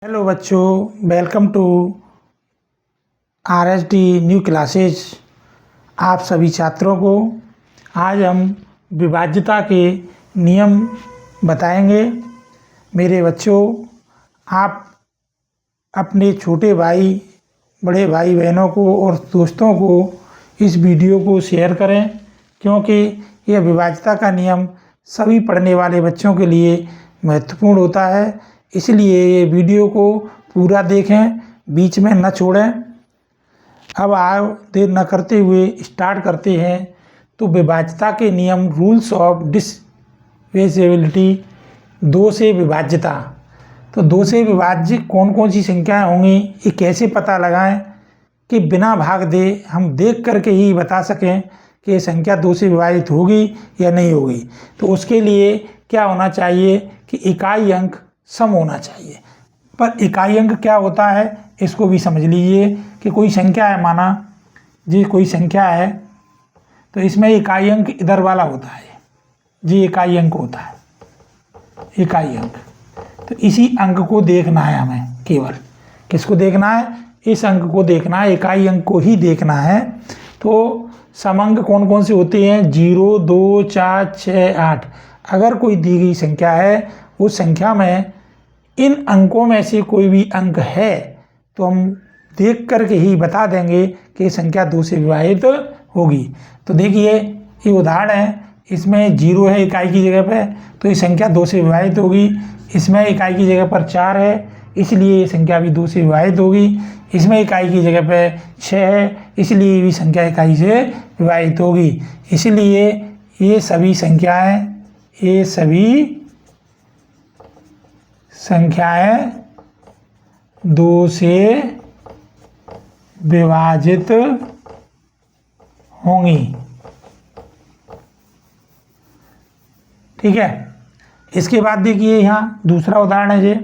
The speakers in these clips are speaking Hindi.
हेलो बच्चों, welcome to RSD new classes. आप सभी छात्रों को आज हम विभाज्यता के नियम बताएंगे। मेरे बच्चों, आप अपने छोटे भाई, बड़े भाई बहनों को और दोस्तों को इस वीडियो को शेयर करें, क्योंकि यह विभाज्यता का नियम सभी पढ़ने वाले बच्चों के लिए महत्वपूर्ण होता है। इसलिए ये वीडियो को पूरा देखें, बीच में न छोड़ें। अब आओ देर न करते हुए स्टार्ट करते हैं। तो विभाज्यता के नियम, रूल्स ऑफ डिविजिबिलिटी, दो से विभाज्यता। तो दो से विभाज्य कौन कौन सी संख्याएं होंगी, ये कैसे पता लगाएं कि बिना भाग दे हम देख करके ही बता सकें कि ये संख्या दो से विभाजित होगी या नहीं होगी। तो उसके लिए क्या होना चाहिए कि इकाई अंक सम होना चाहिए। पर इकाई अंक क्या होता है इसको भी समझ लीजिए कि कोई संख्या है, माना जी कोई संख्या है, तो इसमें इकाई अंक इधर वाला होता है जी, इकाई अंक होता है, इकाई अंक। तो इसी अंक को देखना है हमें, केवल किसको देखना है, इस अंक को देखना है, इकाई अंक को ही देखना है। तो समअंक कौन कौन से होते हैं, 0, 2, 4, 6, 8। अगर कोई दी गई संख्या है, उस संख्या में इन अंकों में से कोई भी अंक है तो हम देख करके ही बता देंगे कि संख्या दो से विभाजित होगी। तो देखिए ये उदाहरण है, इसमें 0 है इकाई की जगह पे, तो ये संख्या दो से विभाजित होगी। इसमें इकाई की जगह पर 4 है, इसलिए ये संख्या भी दो से विभाजित होगी। इसमें इकाई की जगह पे 6 है, इसलिए ये भी संख्या इकाई से विभाजित होगी। इसलिए ये सभी संख्याएं दो से विभाजित होंगी। ठीक है। इसके बाद देखिए यहाँ दूसरा उदाहरण है ये।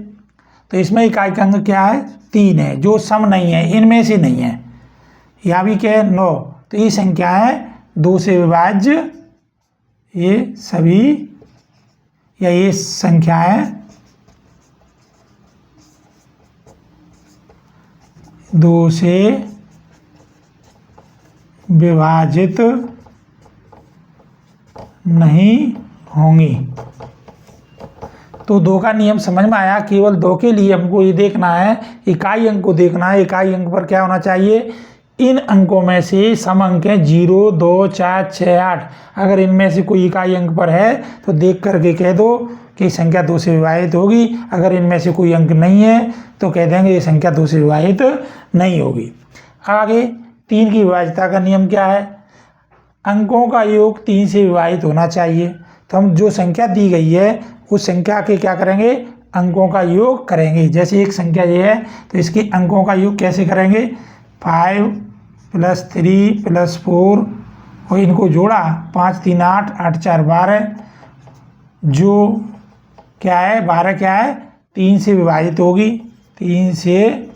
तो इसमें इकाई का अंक क्या है, 3 है, जो सम नहीं है, इनमें से नहीं है। यहाँ भी क्या है, 9। तो ये संख्या है दो से विभाज्य, ये सभी या ये संख्याएं दो से विभाजित नहीं होंगी। तो दो का नियम समझ में आया। केवल दो के लिए हमको ये देखना है, इकाई अंक को देखना है। इकाई अंक पर क्या होना चाहिए, इन अंकों में से सम अंक हैं 0, 2, 4, 6, 8। अगर इनमें से कोई इकाई अंक पर है तो देख करके कह दो कि संख्या दो से विभाजित होगी। अगर इनमें से कोई अंक नहीं है तो कह देंगे ये संख्या दो से विभाजित नहीं होगी। आगे 3 की विभाज्यता का नियम क्या है, अंकों का योग 3 से विभाजित होना चाहिए। तो हम जो संख्या दी गई है उस संख्या के क्या करेंगे, अंकों का योग करेंगे। जैसे एक संख्या ये है तो इसके अंकों का योग कैसे करेंगे, 5 + 3 + 4 और इनको जोड़ा, 5 3 8, 8 4 12, जो क्या है 12 क्या है, 3 से विभाजित होगी, 3 से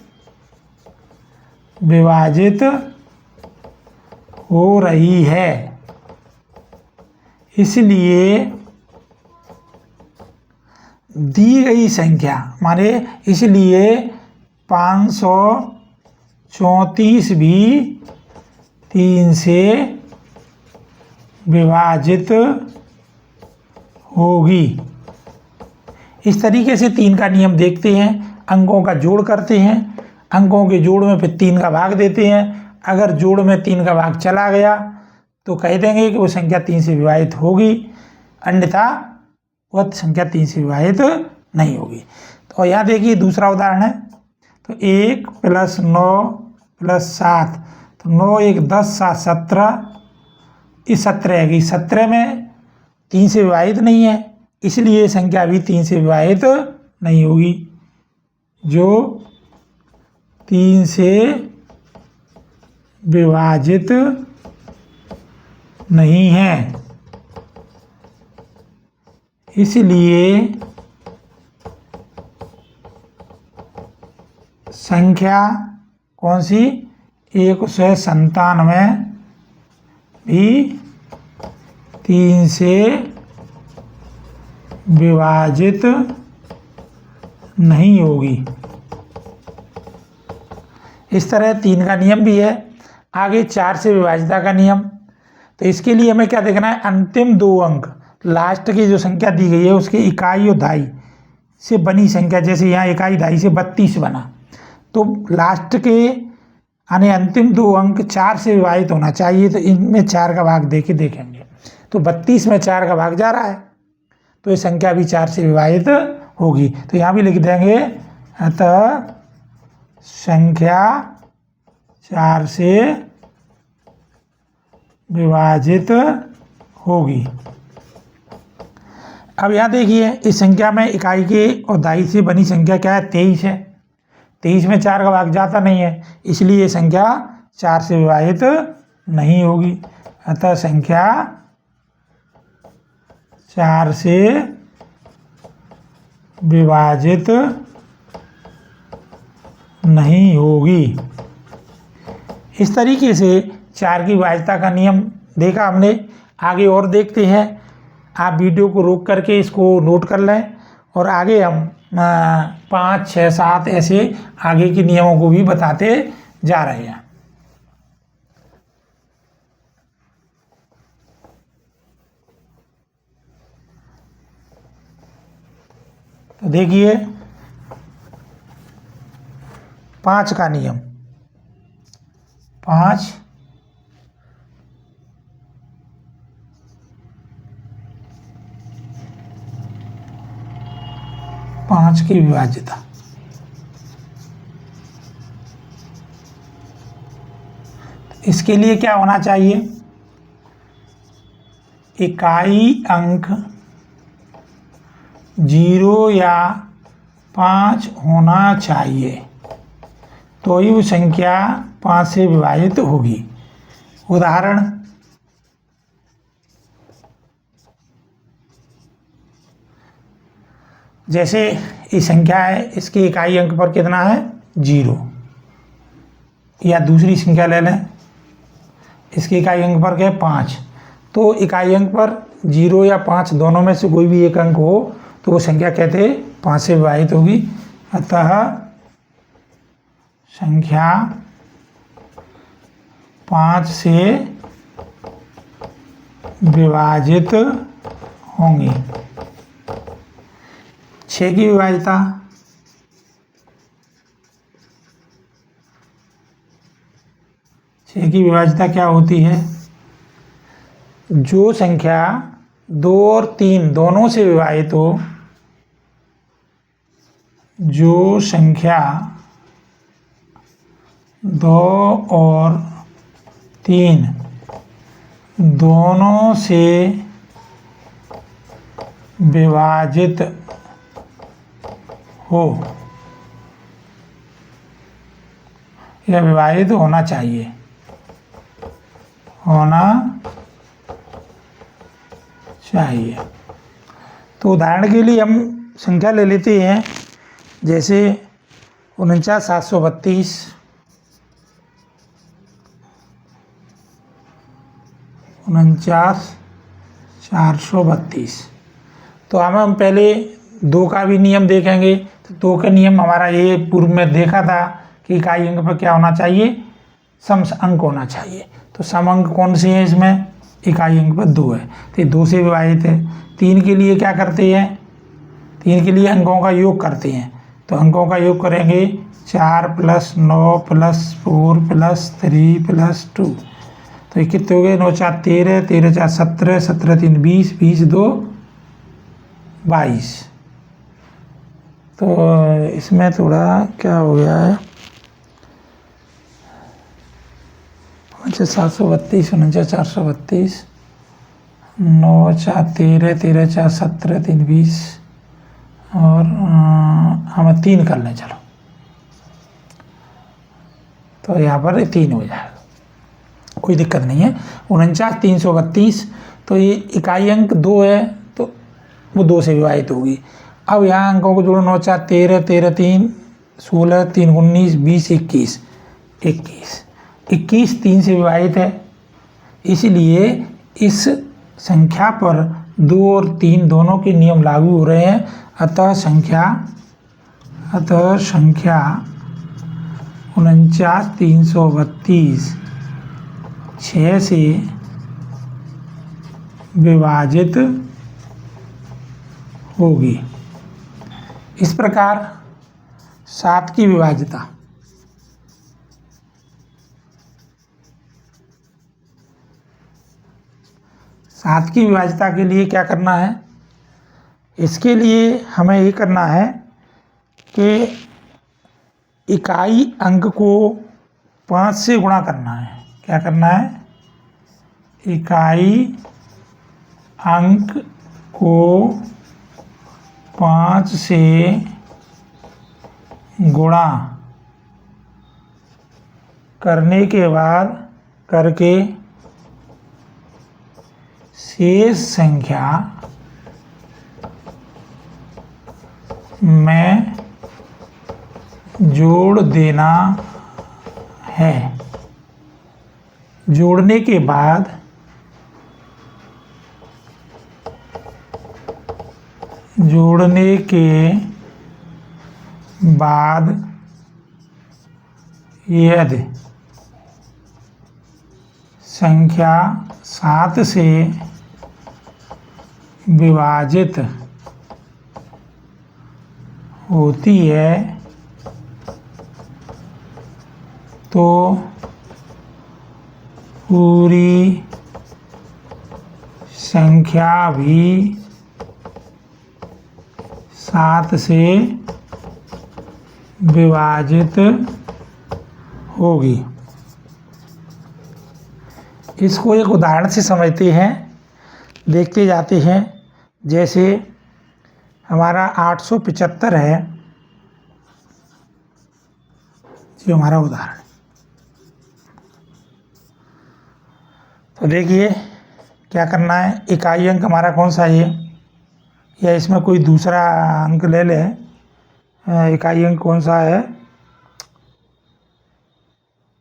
विभाजित हो रही है। इसलिए दी गई संख्या माने, इसलिए 534 भी 3 से विभाजित होगी। इस तरीके से 3 का नियम देखते हैं, अंकों का जोड़ करते हैं, अंकों के जोड़ में फिर 3 का भाग देते हैं। अगर जोड़ में 3 का भाग चला गया तो कह देंगे कि वो संख्या 3 से विभाजित होगी, अन्यथा वह संख्या 3 से विभाजित नहीं होगी। तो यहाँ देखिए दूसरा उदाहरण है। तो 1 + 9 + 7, तो 9 1 10 7 17, इस 17 है, 17 में 3 से विभाजित नहीं है, इसलिए संख्या भी 3 से विभाजित नहीं होगी, जो 3 से विभाजित नहीं है। इसलिए संख्या कौन सी, 197 भी 3 से विभाजित नहीं होगी। इस तरह 3 का नियम भी है। आगे 4 से विभाज्यता का नियम। तो इसके लिए हमें क्या देखना है, अंतिम 2 अंक, लास्ट की जो संख्या दी गई है उसके इकाई और दाई से बनी संख्या, जैसे यहाँ इकाई दाई से 32 बना, तो लास्ट के यानी अंतिम 2 अंक 4 से विभाजित होना चाहिए। तो इनमें 4 का भाग देके देखेंगे, तो 32 में 4 का भाग जा रहा है, तो ये संख्या भी 4 से विभाजित होगी। तो यहाँ भी लिख देंगे, अतः संख्या 4 से विभाजित होगी। अब यहाँ देखिए, इस संख्या में इकाई के और दाई से बनी संख्या क्या है, 23 है। 23 में 4 का भाग जाता नहीं है, इसलिए ये संख्या 4 से विभाजित नहीं होगी। अतः संख्या 4 से विभाजित नहीं होगी। इस तरीके से 4 की विभाज्यता का नियम देखा हमने। आगे और देखते हैं। आप वीडियो को रोक करके इसको नोट कर लें, और आगे हम 5, 6, 7 ऐसे आगे के नियमों को भी बताते जा रहे हैं। तो देखिए 5 का नियम। 5 की विभाज्यता। इसके लिए क्या होना चाहिए, इकाई अंक 0 या 5 होना चाहिए, तो ही वो संख्या 5 से विभाजित होगी। उदाहरण, जैसे ये संख्या है, इसकी इकाई अंक पर कितना है, 0, या दूसरी संख्या ले लें, इसकी इकाई अंक पर क्या है, 5। तो इकाई अंक पर 0 या 5 दोनों में से कोई भी एक अंक हो तो वो संख्या कहते हैं 5 से विभाजित होगी। अतः संख्या 5 से विभाजित होंगी। 6 की विभाज्यता। 6 की विभाज्यता क्या होती है, जो संख्या 2 और 3 दोनों से विभाजित हो, जो संख्या 2 और 3 दोनों से विभाजित हो या विभाजित होना चाहिए, तो उदाहरण के लिए हम संख्या ले लेते हैं, जैसे 49,732, 49,432। तो हम पहले 2 का भी नियम देखेंगे। तो 2 का नियम हमारा ये पूर्व में देखा था कि इकाई अंक पर क्या होना चाहिए, सम अंक होना चाहिए। तो सम अंक कौन से हैं इसमें, इकाई अंक पर 2 है, तो 2 से विभाजित है। 3 के लिए क्या करते हैं, 3 के लिए अंकों का योग करते हैं। तो अंकों का योग करेंगे 4 + 9 + 4 + 3 + 2। तो ये कितने हो गए, 9 × 4 = 13, 13 × 4 = 17, 17 × 3 = 20, 20 × 2 = 22। तो इसमें थोड़ा क्या हो गया है, 49,732, 49,432, 9 × 4 = 13, 13 × 4 = 17, 3 = 20, और हम 3 कर लें, चलो, तो यहाँ पर 3 हो जाएगा, कोई दिक्कत नहीं है। 49,332, तो ये इकाई अंक 2 है, तो वो 2 से विभाजित होगी। अब यहाँ अंकों को जोड़ो, 9 × 4 = 13, 13 × 3 = 16, 3 × 19, 20, 21, 21 3 से विभाजित है, इसलिए इस संख्या पर 2 और 3 दोनों के नियम लागू हो रहे हैं। अतः संख्या 49,332 6 से विभाजित होगी। इस प्रकार 7 की विभाज्यता 7 की विभाज्यता के लिए क्या करना है? इसके लिए हमें ये करना है कि इकाई अंक को 5 से गुणा करना है। क्या करना है? इकाई अंक को 5 से गुणा करने के बाद करके शेष संख्या में जोड़ देना है। जोड़ने के बाद यदि संख्या 7 से विभाजित होती है तो पूरी संख्या भी 7 से विभाजित होगी। इसको एक उदाहरण से समझते हैं, देखते जाते हैं। जैसे हमारा 875 है, ये हमारा उदाहरण। तो देखिए क्या करना है। इकाई अंक हमारा कौन सा है, या इसमें कोई दूसरा अंक ले लें। इकाई अंक कौन सा है,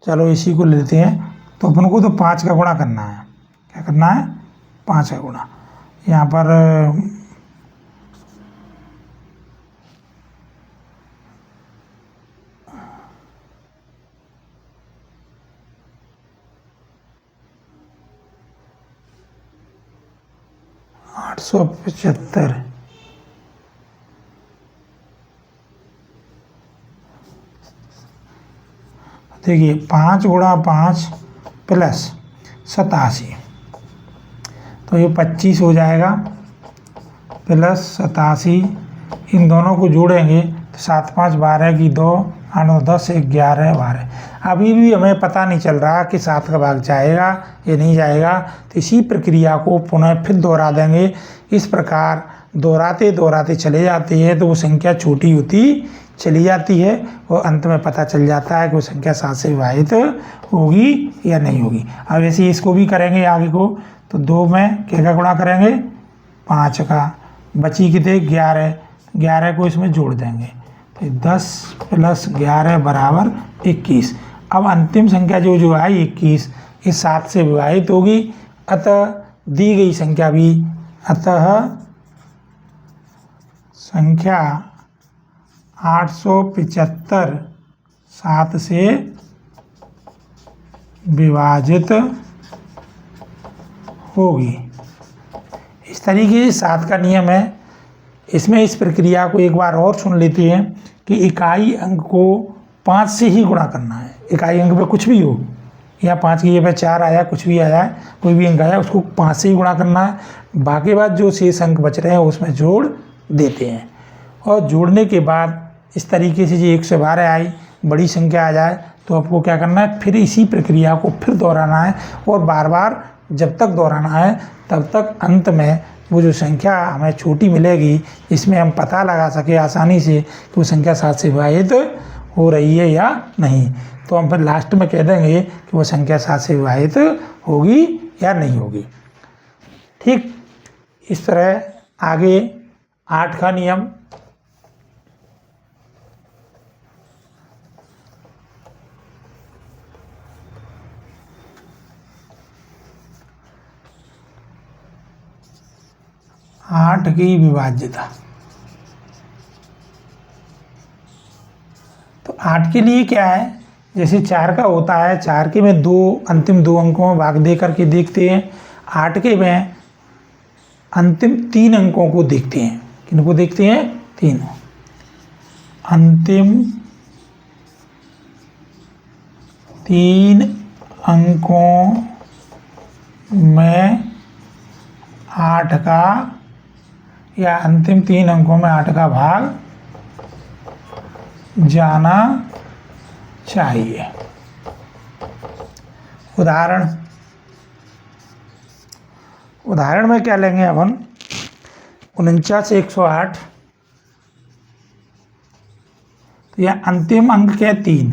चलो इसी को लेते हैं। तो अपन को तो 5 का गुणा करना है। क्या करना है? 5 का गुणा। यहाँ पर 875 देखिए 5 गुणा 5 प्लस 87, तो ये 25 हो जाएगा प्लस 87। इन दोनों को जोड़ेंगे तो 7 5 12 की 2 8 9 10 11 12। अभी भी हमें पता नहीं चल रहा कि 7 का भाग जाएगा या नहीं जाएगा। तो इसी प्रक्रिया को पुनः फिर दोहरा देंगे। इस प्रकार दोहराते दोहराते चले जाते हैं तो वो संख्या छोटी होती चली जाती है और अंत में पता चल जाता है कि वो संख्या 7 से विभाजित होगी या नहीं होगी। अब ऐसे इसको भी करेंगे आगे को। तो 2 में क्या का गुणा करेंगे? 5 का। बची कितने? 11। 11 को इसमें जोड़ देंगे तो 10 प्लस 11 बराबर 21। अब अंतिम संख्या जो आई 21, इस 7 से विभाजित होगी। अतः दी गई संख्या भी, अतः संख्या 875 7 से विभाजित होगी। इस तरीके से 7 का नियम है। इसमें इस प्रक्रिया को एक बार और सुन लेते हैं कि इकाई अंक को 5 से ही गुणा करना है। इकाई अंक पे कुछ भी हो, या 5 की जगह 4 आया, कुछ भी आया, कोई भी अंक आया, उसको 5 से ही गुणा करना है। बाकी बाद जो शेष अंक बच रहे हैं उसमें जोड़ देते हैं। और जोड़ने के बाद इस तरीके से जो 112 आई, बड़ी संख्या आ जाए तो आपको क्या करना है? फिर इसी प्रक्रिया को फिर दोहराना है और बार बार जब तक दोहराना है तब तक अंत में वो जो संख्या हमें छोटी मिलेगी, इसमें हम पता लगा सके आसानी से कि वो संख्या 7 से विभाजित हो रही है या नहीं। तो हम फिर लास्ट में कह देंगे कि वो संख्या 7 से विभाजित होगी या नहीं होगी। ठीक इस तरह आगे 8 का नियम। आठ की विभाज्यता। तो 8 के लिए क्या है जैसे 4 का होता है, 4 के में अंतिम दो अंकों में भाग दे करके देखते हैं। 8 के में अंतिम 3 अंकों को देखते हैं। किनको देखते हैं? तीनों। अंतिम 3 अंकों में 8 का या अंतिम 3 अंकों में 8 का भाग जाना चाहिए। उदाहरण में क्या लेंगे अपन? 49 से 108, तो यह अंतिम अंक के 3,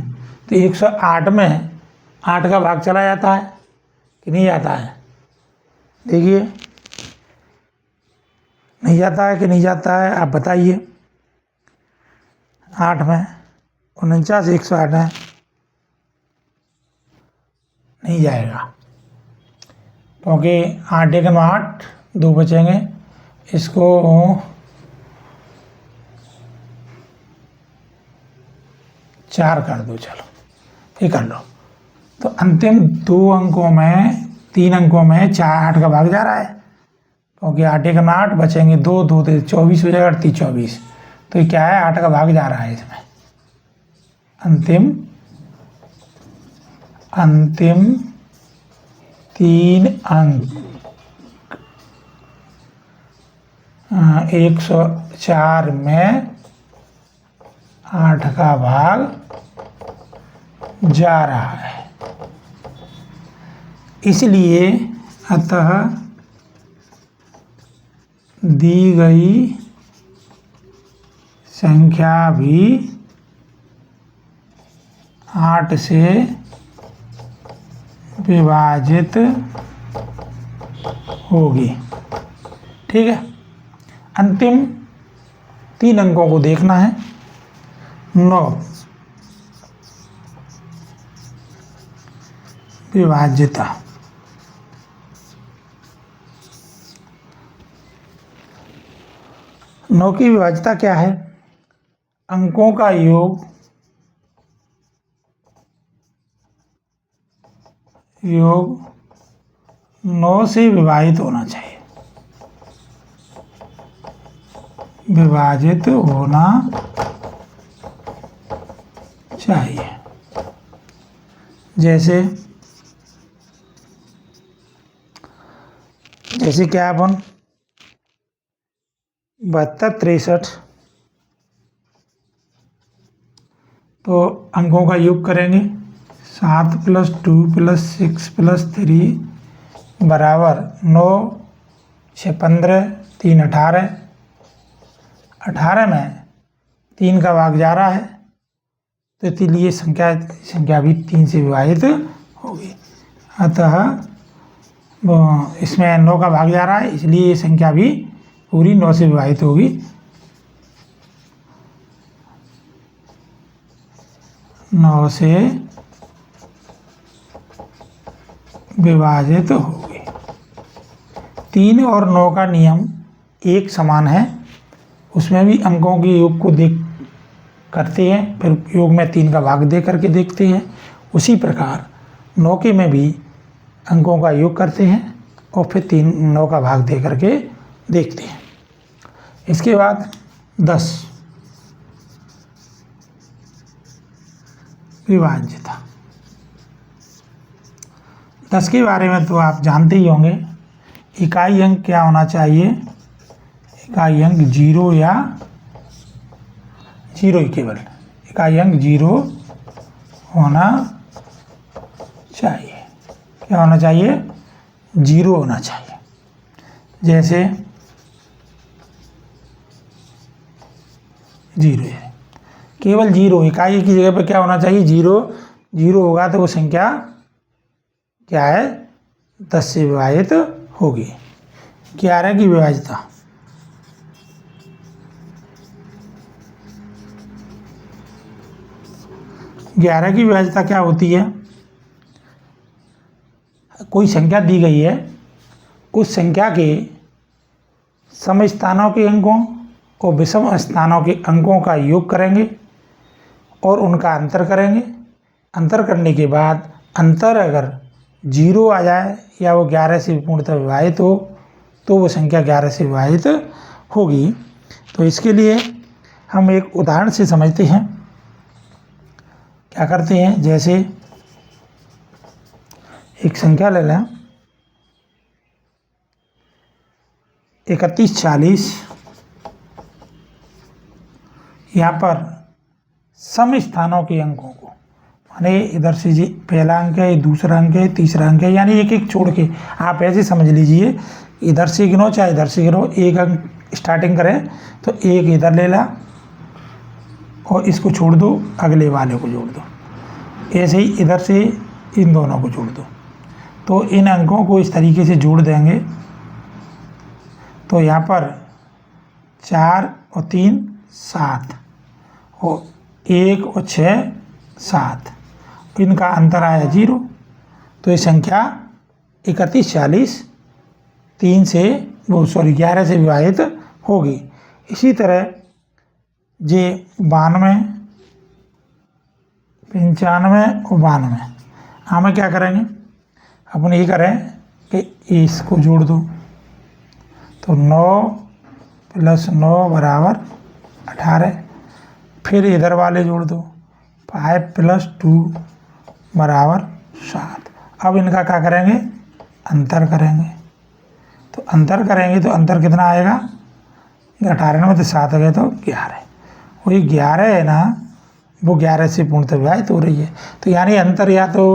तो 108 में 8 का भाग चला जाता है कि नहीं जाता है? देखिए, नहीं जाता है कि नहीं जाता है, आप बताइए। 8 में 49 108 है, नहीं जाएगा, क्योंकि 8 एक 8, 2 बचेंगे। इसको 4 कर दो, चलो ये कर लो। तो अंतिम 2 अंकों में 3 अंकों में 8 का भाग जा रहा है, क्योंकि 8 एक 8, बचेंगे 2, 2 से 24 हो जाएगा, 38 24। तो ये क्या है? 8 का भाग जा रहा है इसमें। अंतिम 3 अंक 104 में 8 का भाग जा रहा है। इसलिए अतः दी गई संख्या भी 8 से विभाजित होगी। ठीक है, अंतिम 3 अंकों को देखना है। 9 विभाज्यता, नौ की विभाज्यता क्या है? अंकों का योग 9 से विभाजित होना चाहिए, विभाजित होना चाहिए। जैसे क्या अपन 72 63, तो अंकों का योग करेंगे। 7 + 2 + 6 + 3 बराबर 9, 6 15, 3 18। 18 में 3 का भाग जा रहा है, तो इसलिए संख्या भी 3 से विभाजित होगी। अतः इसमें 9 का भाग जा रहा है, इसलिए ये संख्या भी पूरी 9 से विभाजित होगी। 9 से विभाजित होगी। 3 और 9 का नियम एक समान है, उसमें भी अंकों के योग को देख करते हैं, फिर योग में 3 का भाग दे करके देखते हैं। उसी प्रकार 9 के में भी अंकों का योग करते हैं और फिर 9 का भाग दे करके देखते हैं। इसके बाद 10 विभाज्यता। 10 के बारे में तो आप जानते ही होंगे। इकाई अंक क्या होना चाहिए? इकाई अंक 0 या 0 ही केवल, इकाई अंक 0 होना चाहिए। क्या होना चाहिए? 0 होना चाहिए। जैसे 0 है, केवल 0, इकाई की जगह पे क्या होना चाहिए? 0। 0 होगा तो वो संख्या क्या है? 10 से विभाजित होगी। 11 की विभाज्यता। 11 की विभाज्यता क्या होती है? कोई संख्या दी गई है, उस संख्या के सम स्थानों के अंकों और विषम स्थानों के अंकों का योग करेंगे और उनका अंतर करेंगे। अंतर करने के बाद अंतर अगर 0 आ जाए या वो 11 से पूर्णतः विभाजित हो तो वो संख्या 11 से विभाजित होगी। तो इसके लिए हम एक उदाहरण से समझते हैं। क्या करते हैं, जैसे एक संख्या ले लें 3140। यहाँ पर सम स्थानों के अंकों को, माने इधर से जी पहला अंक है, दूसरा अंक है, तीसरा अंक है, यानी एक एक छोड़ के आप ऐसे समझ लीजिए, इधर से गिनो चाहे इधर से गिनो, एक अंक स्टार्टिंग करें तो एक इधर ले ला और इसको छोड़ दो, अगले वाले को जोड़ दो, ऐसे ही इधर से इन दोनों को जोड़ दो। तो इन अंकों को इस तरीके से जोड़ देंगे तो यहाँ पर 4 और 3 7 और 1 और 6 7, इनका अंतर आया 0। तो ये संख्या 3140 3 से 11 से विभाजित होगी। इसी तरह जे 92 95 और 92, हमें क्या करेंगे, अपन ये करें कि इसको जोड़ दो, तो 9 + 9 = 18, फिर इधर वाले जोड़ दो, 5 + 2 = 7। अब इनका क्या करेंगे, अंतर करेंगे। तो अंतर करेंगे तो अंतर कितना आएगा, 18 में तो 7 गए तो 11, वही 11 है ना, वो 11 से पूर्णतः विभाजित हो रही है। तो यानी अंतर या तो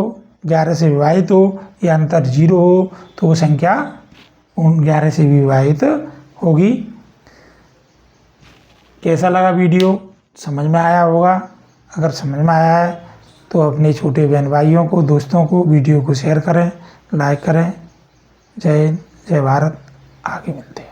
11 से विभाजित हो या अंतर 0 हो तो वो संख्या 11 से विभाजित होगी। कैसा लगा वीडियो, समझ में आया होगा? अगर समझ में आया है तो अपने छोटे बहन भाइयों को, दोस्तों को वीडियो को शेयर करें, लाइक करें। जय हिंद, जय भारत, आगे मिलते हैं।